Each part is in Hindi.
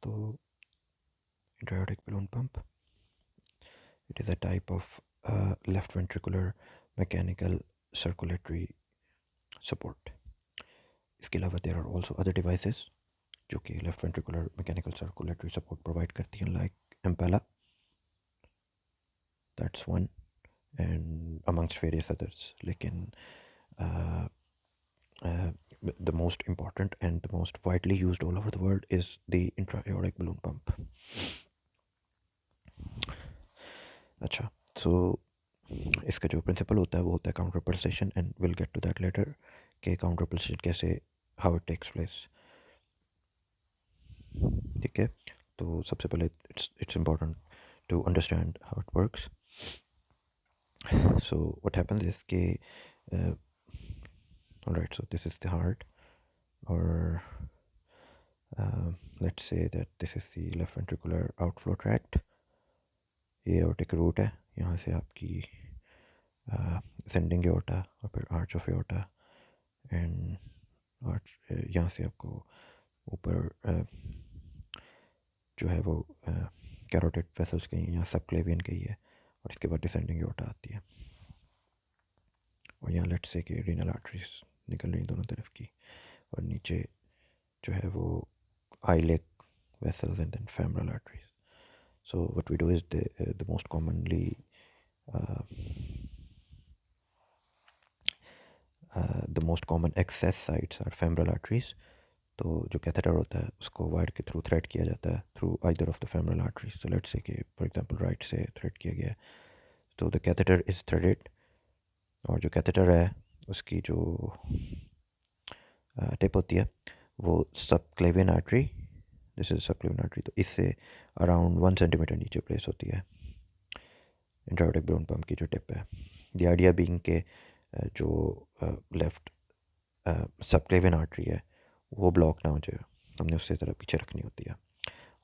तो intra-aortic balloon pump, it is a type of left ventricular mechanical circulatory support. इसके अलावा there are also other devices जो कि left ventricular mechanical circulatory support provide करती हैं, like impella, that's one, and amongst various others. लेकिन uh, uh, the most important and the most widely used all over the world is the intra-aortic balloon pump. अच्छा, so इसका जो प्रिंसिपल होता है वो होता है counterpulsation, and will get to that later कि काउंटर पल्सेशन कैसे, हाउ इट टेक्स प्लेस. ठीक है, तो सबसे पहले it's important to understand how it works. So what happens is के alright, so this is the heart, और let's say that this is the left ventricular outflow tract. ये एओर्टिक रूट है, यहाँ से आपकी सेंडिंग एओर्टा और फिर arch of aorta, and arch यहाँ से आपको ऊपर जो है वो कैरोटिड वेसल्स गई हैं, यहाँ सबक्लेवियन गई है, और इसके बाद डिसेंडिंग एओर्टा आती है, और यहाँ लेट्स से कि रीनल आर्टरीज निकल रही दोनों तरफ की, और नीचे जो है वो iliac vessels and then femoral arteries. So what we do is the most commonly the most common access sites are femoral arteries. तो जो कैथेटर होता है उसको वायर के थ्रू थ्रेड किया जाता है through either of the femoral arteries. So let's say कि फॉर एग्जांपल राइट से थ्रेड किया गया है, तो द कैथेटर इज थ्रेडेड, और जो कैथेटर है उसकी जो टिप होती है वो subclavian artery, this is subclavian artery, तो इससे अराउंड 1 सेंटीमीटर नीचे प्लेस होती है इंट्रा-एओर्टिक balloon pump की जो टिप है. द आइडिया बीइंग के जो लेफ्ट सबक्लेवियन आर्टरी है वो ब्लॉक ना हो जाए, हमने उससे ज़रा पीछे रखनी होती है,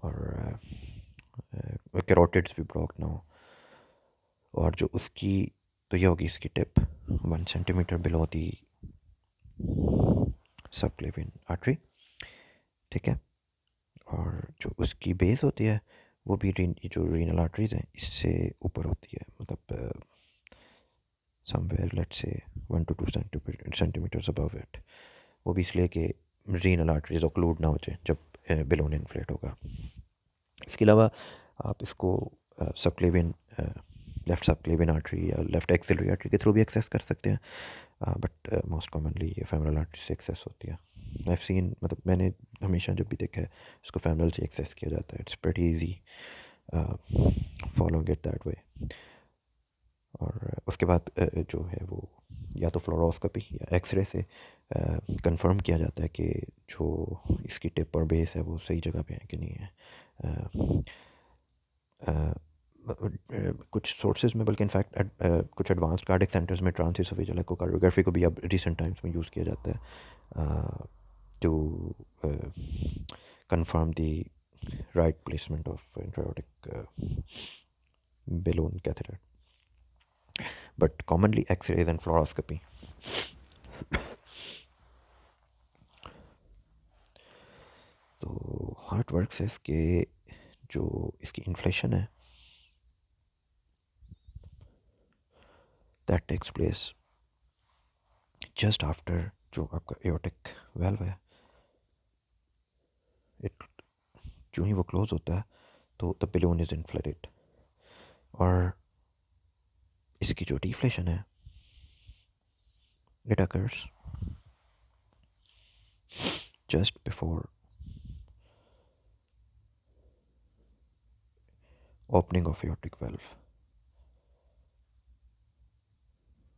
और कैरोटिड्स भी ब्लॉक ना हो, और जो उसकी, तो ये होगी इसकी tip 1 centimetre below the subclavian artery. ठीक है, और जो उसकी बेस होती है वो भी जो रीनल आर्टरीज हैं इससे ऊपर होती है, मतलब somewhere let's say 1 to 2 centimetres above it. वो भी इसलिए कि रीनल आर्टरीज ऑक्लूड ना हो जाए जब बेलून इन्फ्लेट होगा. इसके अलावा आप इसको सबक्लेवियन लेफ्ट सबक्लेवियन आर्टरी या लेफ्ट एक्सिलरी आर्टरी के थ्रू भी एक्सेस कर सकते हैं, बट मोस्ट कॉमनली ये फेमरल आर्टरी से एक्सेस होती है. आई सीन, मतलब मैंने हमेशा जब भी देखा है इसको फेमरल से एक्सेस किया जाता है. It's pretty easy following it that way. और उसके बाद जो है वो या तो फ्लोरोस्कोपी या एक्सरे से कंफर्म किया जाता है कि जो इसकी टिप और बेस है वो सही जगह पे है कि नहीं है. कुछ सोर्सेज में, बल्कि इनफैक्ट कुछ एडवांस्ड कार्डिक सेंटर्स में ट्रांसइसोफेजियल एकोकार्डियोग्राफी को भी अब रिसेंट टाइम्स में यूज़ किया जाता है to confirm the right placement of intra-aortic balloon catheter, but commonly X-rays and fluoroscopy. तो हार्ट वर्क्स है इसके जो इसकी इन्फ्लेशन है that takes place just after जो आपका एओर्टिक वेल्व है, इट जो ही वो क्लोज होता है तो द balloon इज इन्फ्लेटेड, और इसकी जो डिफ्लेशन है it occurs just before opening of aortic valve,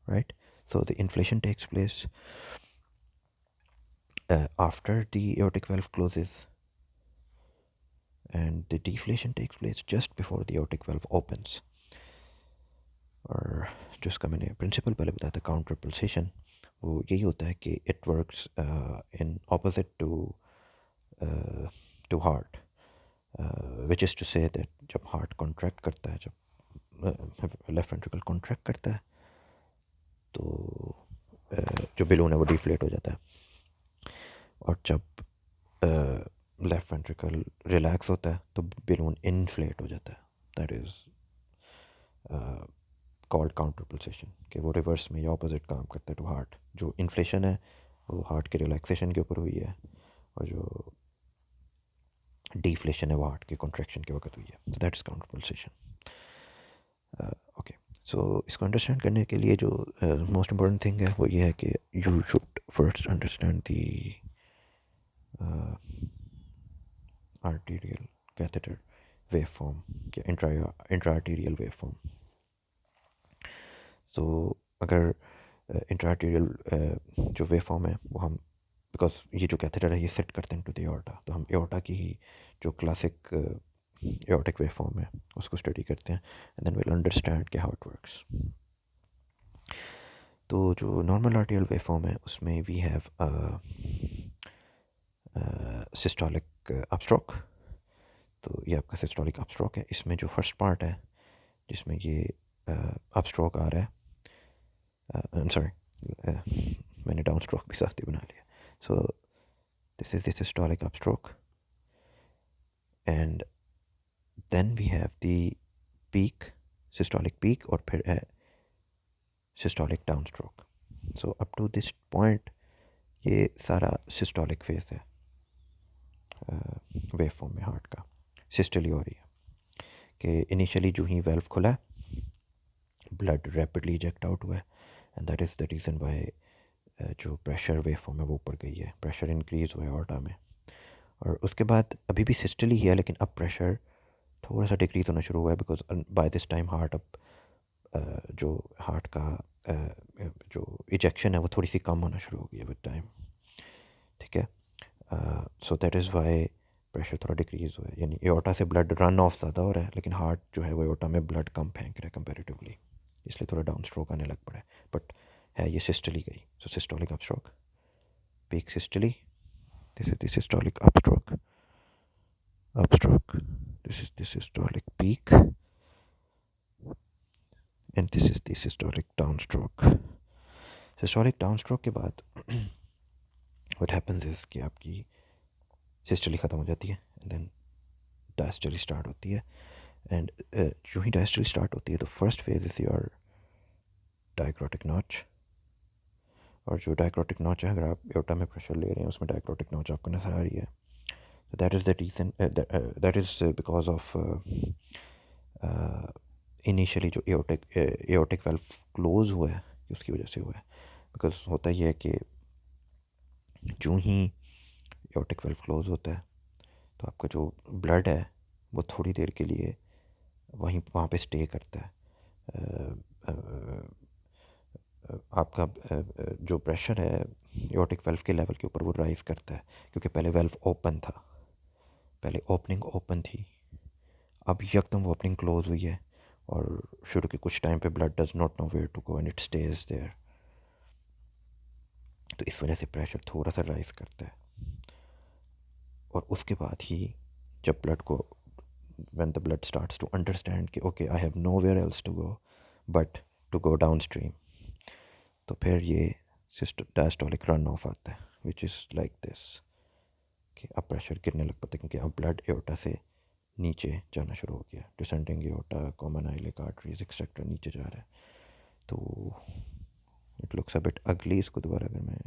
right? So the inflation takes place after the aortic valve closes, and the deflation takes place just before the aortic valve opens. और जो इसका मैंने प्रिंसिपल पहले बताया था काउंटर पल्सेशन, वो यही होता है कि it works in opposite to heart, which is to say that जब हार्ट कॉन्ट्रैक्ट करता है, जब लेफ्ट वेंट्रिकल कॉन्ट्रैक्ट करता है तो जो बेलून है वो डिफ्लेट हो जाता है, और जब लेफ्ट वेंट्रिकल रिलैक्स होता है तो बलून इन्फ्लेट हो जाता है. That is called counter pulsation, कि वो रिवर्स में या ऑपोजिट काम करता है टू हार्ट. जो इन्फ्लेशन है वो हार्ट के रिलैक्सेशन के ऊपर हुई है, और जो डिफ्लेशन है वो हार्ट के कॉन्ट्रैक्शन के वक्त हुई है. तो that is counterpulsation. Okay, so इसको अंडरस्टैंड करने के लिए जो मोस्ट इम्पॉर्टेंट थिंग है वो ये है कि you should first understand the arterial catheter waveform या intra-arterial waveform. So अगर इंट्राआर्टीरियल जो वेवफॉर्म है वो हम, बिकॉज ये जो कैथेटर है ये सेट करते हैं टू द एओर्टा, तो हम एओर्टा की ही जो क्लासिक एओर्टिक वेवफॉर्म है उसको स्टडी करते हैं, एंड देन विल अंडरस्टैंड के हाउ इट वर्क्स. तो जो नॉर्मल आर्टियल वेवफॉर्म है उसमें वी हैव सिस्टोलिक अपस्ट्रोक. तो ये आपका सिस्टोलिक अपस्ट्रोक है. इसमें जो फर्स्ट पार्ट है जिसमें ये अपस्ट्रोक आ रहा है, सॉरी मैंने डाउन स्ट्रोक भी साथ ही बना लिया. So this is the systolic upstroke, and then we have the peak, systolic peak, और फिर है systolic down stroke. So up to this point ये सारा सिस्टोलिक फेज है वेव फॉर्म में हार्ट का. सिस्टली हो रही है कि इनिशियली जो ही वेल्व खुला है ब्लड रैपिडली इजेक्ट आउट हुआ है, and that is the reason why जो प्रेशर वेव फॉर्म है वो ऊपर गई है, प्रेशर इंक्रीज़ हुआ है ऑर्टा में. और उसके बाद अभी भी सिस्टली ही है, लेकिन अब प्रेशर थोड़ा सा डिक्रीज होना शुरू हुआ है, because by this time heart अब जो हार्ट का जो इजेक्शन है वो थोड़ी सी कम होना शुरू हो गई है विद टाइम. ठीक है, so that is why pressure थोड़ा डिक्रीज हुआ है, यानी एओर्टा से ब्लड रन ऑफ ज़्यादा हो रहा है, लेकिन हार्ट जो है वो एओर्टा में ब्लड कम फेंक रहा है कंपेरेटिवली, इसलिए थोड़ा डाउन स्ट्रोक आने लग पड़ा है. बट है ये सिस्टली गई. So systolic upstroke, peak systole, this is the systolic upstroke, this is the systolic peak, and this is the systolic downstroke. Systolic downstroke के बाद what happens is कि आपकी सिस्टली ख़त्म हो जाती है, एंड देन डायस्टली स्टार्ट होती है. एंड जो ही डायस्टली स्टार्ट होती है तो first phase is your dicrotic notch. और जो डायक्रोटिक नॉच है, अगर आप एओर्टा में प्रेशर ले रहे हैं उसमें डायक्रोटिक नॉच आपको नजर आ रही है. That is the reason, that is because of initially जो एओर्टिक वेल्व क्लोज हुआ है उसकी वजह से हुआ है. बिकॉज होता ही है कि जो ही एओर्टिक वेल्व क्लोज होता है तो आपका जो ब्लड है वो थोड़ी देर के लिए वहाँ पे स्टे करता है. आपका जो प्रेशर है एओर्टिक वेल्व के लेवल के ऊपर वो राइज करता है, क्योंकि पहले वेल्व ओपन था, पहले ओपनिंग ओपन थी, अब यकदम वो ओपनिंग क्लोज हुई है, और शुरू के कुछ टाइम पे blood does not know where to go and it stays there. तो इस वजह से प्रेशर थोड़ा सा राइज करता है. और उसके बाद ही जब ब्लड को, when the blood starts to understand कि okay I have nowhere else to go but to go downstream, तो फिर ये डायस्टोलिक रन ऑफ आता है, विच इज़ लाइक दिस, कि अब प्रेशर गिरने लग पाता है, क्योंकि अब ब्लड एओर्टा से नीचे जाना शुरू हो गया. Descending aorta, common iliac arteries etcetera नीचे जा रहा है. तो इट लुक्स अ बिट अगली. इसको दोबारा अगर मैं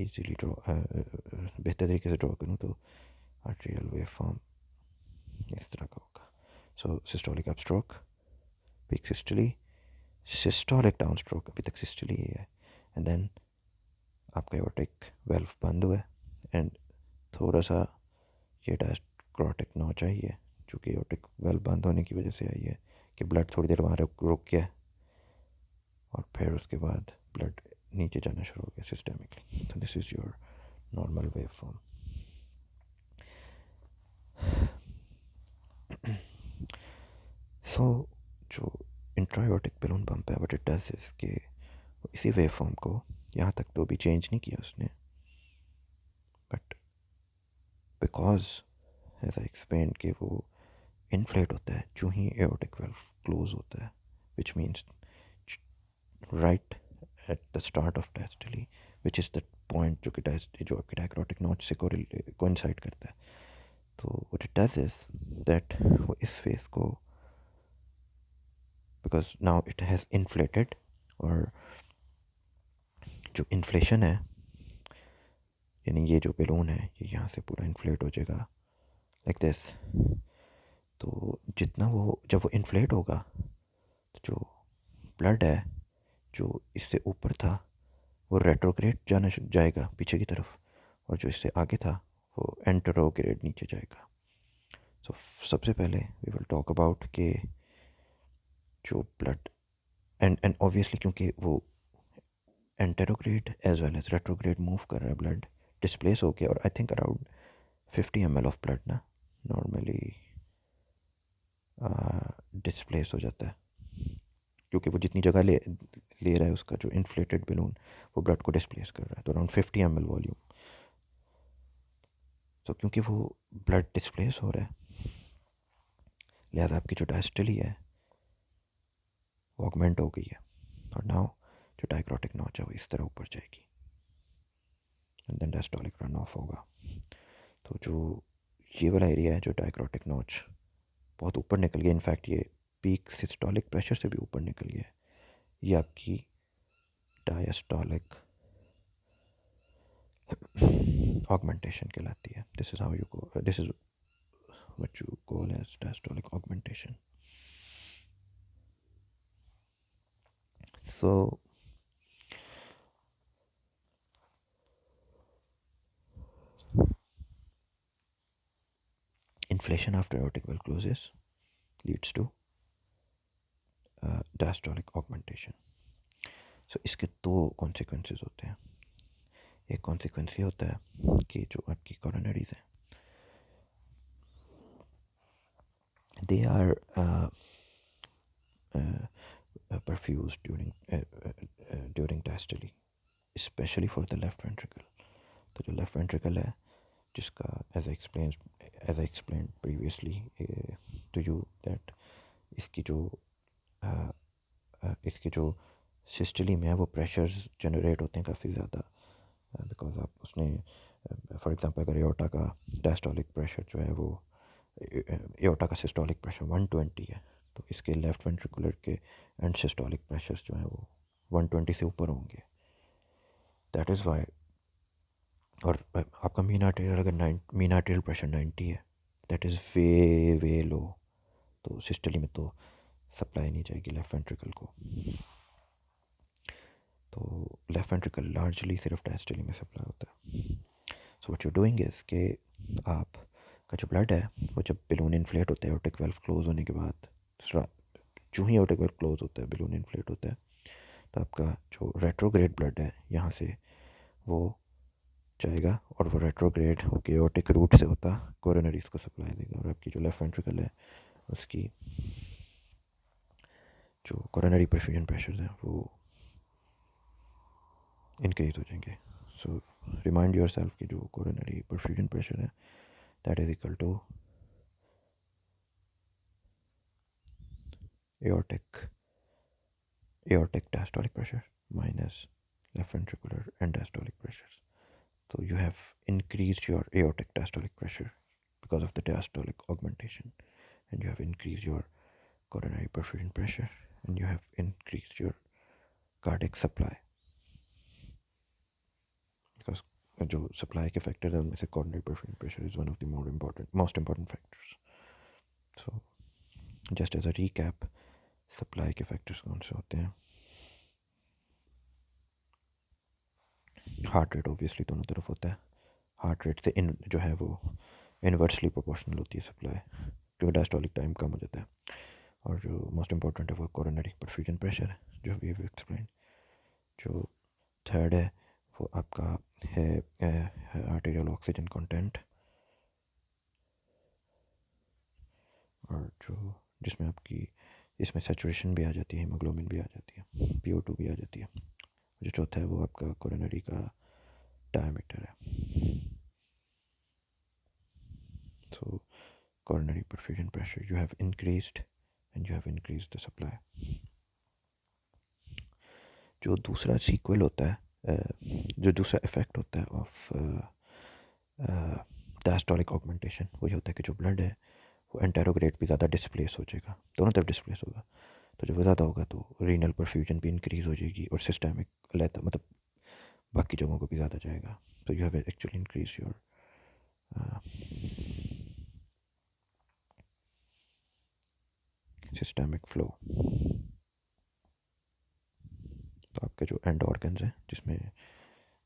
ईजीली ड्रॉ, बेहतर तरीके से ड्रॉ करूँ तो आर्टेरियल वेव फॉर्म इस तरह का होगा. So systolic upstroke, peak systole, systolic down stroke, अभी तक सिस्टली ही है, एंड देन आपका एओर्टिक वेल्व बंद हुआ है, एंड थोड़ा सा ये डायस्क्रोटिक नॉच आई है जो कि एओर्टिक वेल्व बंद होने की वजह से आई है, कि ब्लड थोड़ी देर वहाँ रुक गया, और फिर उसके बाद ब्लड नीचे जाना शुरू हो गया सिस्टेमिकली. तो this is your normal waveform. So जो इंट्रायोटिक बलून पंप है, व्हाट इट डज इज कि इसी वेव फॉर्म को यहाँ तक तो भी चेंज नहीं किया उसने, but because as I explain कि वो इन्फ्लेट होता है जो ही एओर्टिक वेल्व क्लोज होता है, which means right at the start of diastole, which is the point जो कि आपकी डायक्रोटिक नॉच से कोइंसाइड करता है. तो what it does is that वो इस फेस को, because now it has inflated, और जो इन्फ्लेशन है यानी ये जो बैलून है ये यहाँ से पूरा इन्फ्लेट हो जाएगा लाइक दिस। तो जितना वो जब वो इन्फ्लेट होगा तो जो ब्लड है जो इससे ऊपर था वो रेट्रोग्रेड जाएगा पीछे की तरफ, और जो इससे आगे था वो एंटेरोग्रेड नीचे जाएगा। सो सबसे पहले वी विल टॉक अबाउट के जो ब्लड एंड ऑब्वियसली क्योंकि वो anterograde as well as retrograde move कर रहा है, ब्लड डिस्प्लेस हो गया, और I think around 50 ml of blood ना नॉर्मली डिस्प्लेस हो जाता है, क्योंकि वो जितनी जगह ले ले रहा है उसका जो इन्फ्लेटेड बलून वो ब्लड को डिस्प्लेस कर रहा है, तो अराउंड 50 ml वॉल्यूम। तो क्योंकि वो ब्लड डिस्प्लेस हो रहा है लिहाजा आपकी जो डायस्टली है वो ऑगमेंट हो गई है, और नाउ जो डायक्रोटिक नॉच है वो इस तरह ऊपर जाएगी and then diastolic run off होगा। तो जो ये वाला एरिया है जो डायक्रोटिक नॉच बहुत ऊपर निकल गया, इनफैक्ट ये पीक सिस्टोलिक प्रेशर से भी ऊपर निकल गया है, ये आपकी डायस्टोलिक ऑगमेंटेशन कहलाती है। This is how you go, this is what you call as diastolic augmentation. So inflation after aortic valve closes leads to diastolic augmentation. So इसके दो कॉन्सिक्वेंसेस होते हैं। एक कॉन्सिक्वेंस ये होता है कि जो आपकी कोरोनरीज हैं they are perfused during diastole, especially for the left ventricle। तो जो लेफ्ट वेंट्रिकल है जिसका as I explained previously to you that इसकी जो इसकी जो सिस्टली में है वो प्रेशर्स जनरेट होते हैं काफ़ी ज़्यादा, बिकॉज आप उसने फॉर एग्जांपल अगर एओर्टा का डायस्टोलिक प्रेशर जो है वो एओर्टा का सिस्टोलिक प्रेशर 120 है, तो इसके लेफ्ट वेंट्रिकुलर के एंड सिस्टोलिक प्रेशर्स जो हैं वो 120 से ऊपर होंगे। दैट इज़ वाई, और आपका मीन आर्टेरियल अगर मीन आर्टेरियल प्रेशर 90 है दैट इज़ वे वे लो, तो सिस्टली में तो सप्लाई नहीं जाएगी लेफ्ट वेंट्रिकल को। तो लेफ्ट वेंट्रिकल लार्जली सिर्फ डायस्टली में सप्लाई होता है। So what you doing is कि आप का जो ब्लड है वो जब बलून इन्फ्लेट होता है एओर्टिक वाल्व क्लोज होने के बाद, जो ही एओर्टिक वाल्व क्लोज होता है बलून इन्फ्लेट होता है, तो आपका जो रेट्रोग्रेड ब्लड है यहाँ से वो जाएगा और वो रेट्रोग्रेड होके एओर्टिक रूट से होता कोरोनरीज को सप्लाई देगा, और आपकी जो लेफ्ट वेंट्रिकल है उसकी जो कोरोनरी परफ्यूजन प्रेशर हैं वो इंक्रीज हो जाएंगे। सो रिमाइंड योर सेल्फ कि जो कोरोनरी परफ्यूजन प्रेशर है that is equal to aortic diastolic pressure minus left ventricular and diastolic pressures. So you have increased your aortic diastolic pressure because of the diastolic augmentation, and you have increased your coronary perfusion pressure, and you have increased your cardiac supply, because जो supply के factor है उनमें से coronary perfusion pressure is one of the most important factors. So just as a recap, supply के factors कौन से होते हैं? हार्ट रेट ऑब्वियसली दोनों तरफ होता है, हार्ट रेट से जो है वो इन्वर्सली प्रोपोर्शनल होती है सप्लाई, क्योंकि डायस्टोलिक टाइम कम हो जाता है। और जो मोस्ट इंपॉर्टेंट है वो कोरोनरी परफ्यूजन प्रेशर है जो वी हैव एक्सप्लेन। जो थर्ड है वो आपका है आर्टेरियल ऑक्सीजन कंटेंट, और जो जिसमें आपकी इसमें सैचुरेशन भी आ जाती है, हीमोग्लोबिन भी आ जाती है, PO2 भी आ जाती है। जो चौथा है वो आपका कोरोनरी का डायमीटर है। So coronary perfusion pressure you have increased, and you have increased the supply. जो दूसरा सीक्वल होता है जो दूसरा इफेक्ट होता है ऑफ डायस्टोलिक ऑगमेंटेशन वही होता है कि जो ब्लड है वो एंटेरोग्रेट भी ज़्यादा डिस्प्लेस हो जाएगा, दोनों तरफ डिस्प्लेस होगा। तो जब वो ज़्यादा होगा तो रीनल परफ्यूजन भी इंक्रीज़ हो जाएगी और सिस्टमिक लेता मतलब बाकी जगहों को भी ज़्यादा जाएगा। तो you have actually increase your systemic flow. तो आपके जो एंड ऑर्गन्स हैं जिसमें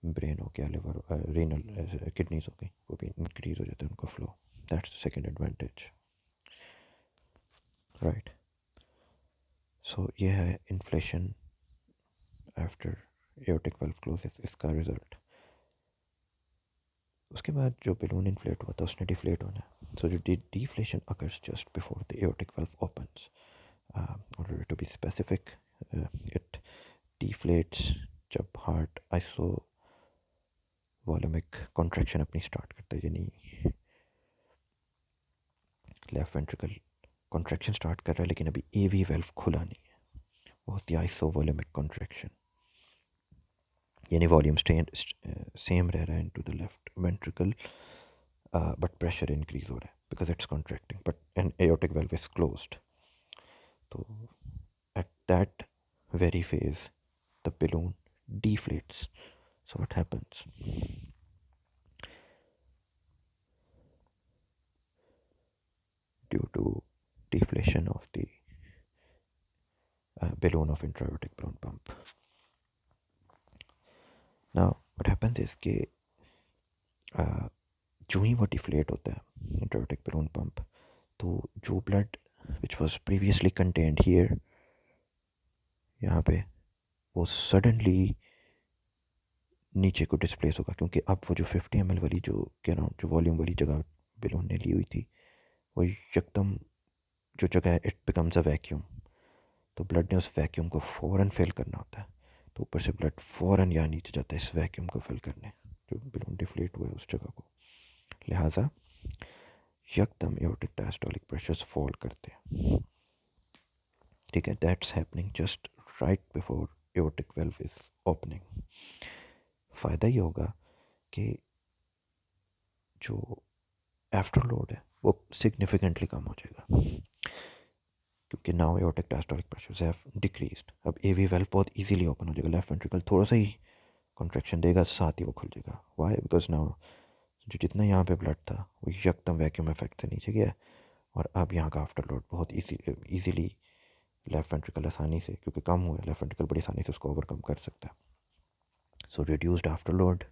ब्रेन हो गया, लिवर, रीनल, किडनीज हो गई, वो भी इंक्रीज हो जाता है उनका flow. That's the second advantage, right. So ये है inflation after aortic valve closes, इसका रिजल्ट। उसके बाद जो बलून इन्फ्लेट हुआ था उसने डिफ्लेट होना है। सो जो deflation occurs just before the aortic valve opens. Order to be specific, it deflates जब हार्ट आइसो वॉल्यूमिक कॉन्ट्रैक्शन अपनी स्टार्ट करता है, यानी लेफ्ट वेंट्रिकल कॉन्ट्रैक्शन स्टार्ट कर रहा है लेकिन अभी एवी वेल्व खुला नहीं है, वो होती है आइसो वॉल्यूमिक कॉन्ट्रैक्शन, यानी वॉल्यूम सेम रह रहा है into the left ventricle but pressure increase हो रहा है because it's contracting but an aortic valve is closed. तो at that very phase the balloon deflates. So what happens? Due to deflation of the balloon of intra-aortic balloon pump. Now what happens is कि जो ही वो डिफ्लेट होता है इंट्रायोटिक बलून पंप, तो जो blood which was previously contained here यहाँ पे, वो सडनली नीचे को डिस्प्लेस होगा, क्योंकि अब वो जो 50 ml वाली जो के अराउंड जो वॉल्यूम वाली जगह बलून ने ली हुई थी, वो एकदम जो जगह है इट बिकम्स अ वैक्यूम। तो ब्लड ने उस वैक्यूम को फ़ौरन फिल करना होता है, तो ऊपर से ब्लड फ़ौरन यहाँ नीचे जाता है इस वैक्यूम को फिल करने, जो बलून डिफ्लेट हुआ है उस जगह को। लिहाजा यकदम एओर्टिक डायस्टोलिक प्रेशर्स फॉल करते हैं। ठीक है, that's happening just right before aortic valve is opening. फ़ायदा ये होगा कि जो आफ्टर लोड है वो सिग्निफिकेंटली कम हो जाएगा, क्योंकि now aortic diastolic pressures have decreased. अब एवी वेल्व बहुत इजीली ओपन हो जाएगा, लेफ्ट वेंट्रिकल थोड़ा सा ही कॉन्ट्रैक्शन देगा साथ ही वो खुल जाएगा। वाई? बिकॉज नाउ जो जितना यहाँ पे ब्लड था वो यकदम वैक्यूम इफेक्ट से नीचे गया, और अब यहाँ का आफ्टर लोड बहुत ईजीली लेफ्ट वेंट्रिकल आसानी से, क्योंकि कम हुआ है, लेफ्ट वेंट्रिकल बड़ी आसानी से उसको ओवरकम कर सकता है। So reduced afterload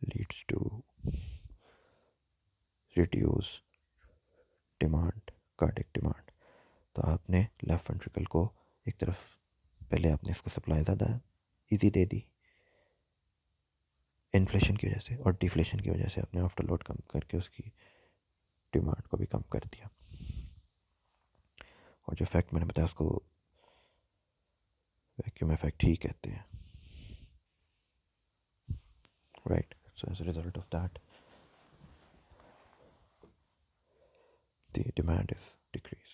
leads to reduce demand, cardiac demand. तो आपने लेफ्ट वेंट्रिकल को एक तरफ पहले आपने इसको सप्लाई ज़्यादा ईजी दे दी इन्फ्लेशन की वजह से, और डिफ्लेशन की वजह से आपने आफ्टर लोड कम करके उसकी डिमांड को भी कम कर दिया। और जो इफेक्ट मैंने बताया उसको वैक्यूम इफेक्ट ही कहते हैं, right. So as a result of that the demand is decrease.